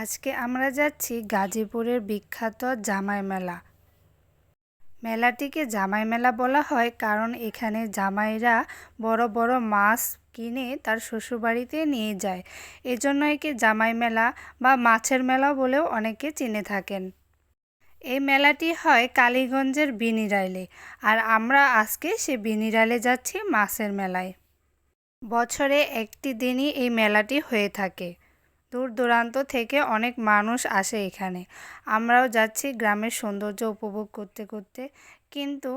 আজকে আমরা যাচ্ছি গাজীপুরের বিখ্যাত জামাই মেলা। মেলাটিকে জামাই মেলা বলা হয় কারণ এখানে জামাইরা বড় বড় মাছ কিনে তার শ্বশুরবাড়িতে নিয়ে যায়। এজন্য একে জামাই মেলা বা মাছের মেলা বলেও অনেকে চিনে থাকেন। এই মেলাটি হয় কালীগঞ্জের বিনিরাইলে, আর আমরা আজকে সে বিনিরাইলে যাচ্ছি মাছের মেলায়। বছরে একটি দিনই এই মেলাটি হয়ে থাকে। দূর দূরান্ত থেকে অনেক মানুষ আসে এখানে। আমরাও যাচ্ছি গ্রামের সৌন্দর্য উপভোগ করতে করতে, কিন্তু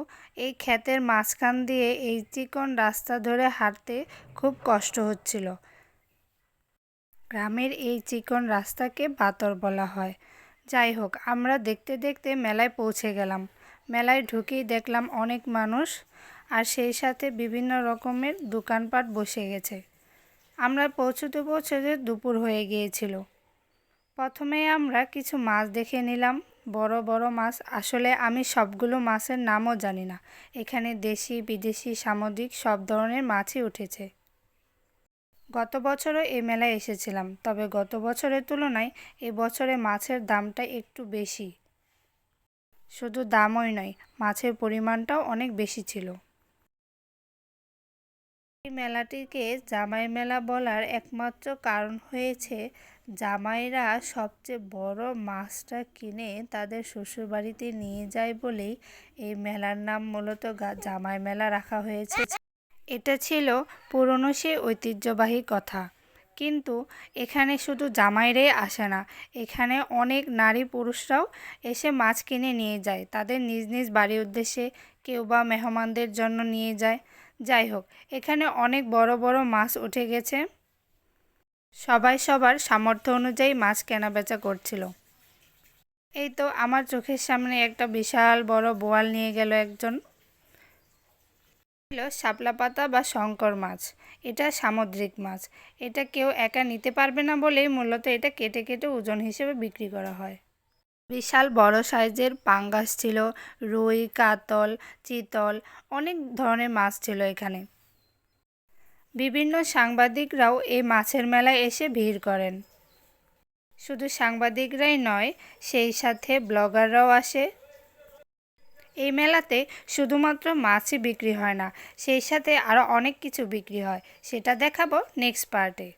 এই ক্ষেতের মাঝখান দিয়ে এই চিকন রাস্তা ধরে হাঁটতে খুব কষ্ট হচ্ছিল। গ্রামের এই চিকন রাস্তাকে বাতর বলা হয়। যাই হোক, আমরা দেখতে দেখতে মেলায় পৌঁছে গেলাম। মেলায় ঢুকেই দেখলাম অনেক মানুষ, আর সেই সাথে বিভিন্ন রকমের দোকানপাট বসে গেছে। আমরা পৌঁছতে পৌঁছতে দুপুর হয়ে গিয়েছিল। প্রথমে আমরা কিছু মাছ দেখে নিলাম, বড় বড় মাছ। আসলে আমি সবগুলো মাছের নামও জানি না। এখানে দেশি বিদেশি সামুদ্রিক সব ধরনের মাছই উঠেছে। গত বছরও এই মেলায় এসেছিলাম, তবে গত বছরের তুলনায় এবছরে মাছের দামটা একটু বেশি। শুধু দামই নয়, মাছের পরিমাণটাও অনেক বেশি ছিল। এই মেলাটিকে জামাই মেলা বলার একমাত্র কারণ হয়েছে জামাইরা সবচেয়ে বড় মাছটা কিনে তাদের শ্বশুরবাড়িতে নিয়ে যায় বলেই এই মেলার নাম মূলত জামাই মেলা রাখা হয়েছে। এটা ছিল পুরনো সেই ঐতিহ্যবাহী কথা। কিন্তু এখানে শুধু জামাইরাই আসে না, এখানে অনেক নারী পুরুষরাও এসে মাছ কিনে নিয়ে যায় তাদের নিজ নিজ বাড়ির উদ্দেশ্যে, কেউ বা মেহমানদের জন্য নিয়ে যায়। যাই হোক, এখানে অনেক বড় বড় মাছ উঠে গেছে। সবাই সবার সামর্থ্য অনুযায়ী মাছ কেনাবেচা করছিল। এই তো আমার চোখের সামনে একটা বিশাল বড় বোয়াল নিয়ে গেল একজন। ছিল শাপলা পাতা বা শঙ্কর মাছ। এটা সামুদ্রিক মাছ। এটা কেউ একা নিতে পারবে না বলেই মূলত এটা কেটে কেটে ওজন হিসেবে বিক্রি করা হয়। বিশাল বড় সাইজের পাঙ্গাস ছিল, রুই, কাতল, চিতল, অনেক ধরনের মাছ ছিল এখানে। বিভিন্ন সাংবাদিকরাও এই মাছের মেলায় এসে ভিড় করেন। শুধু সাংবাদিকরাই নয়, সেই সাথে ব্লগাররাও আসে। এই মেলাতে শুধুমাত্র মাছই বিক্রি হয় না, সেই সাথে আরও অনেক কিছু বিক্রি হয়, সেটা দেখাবো নেক্সট পার্টে।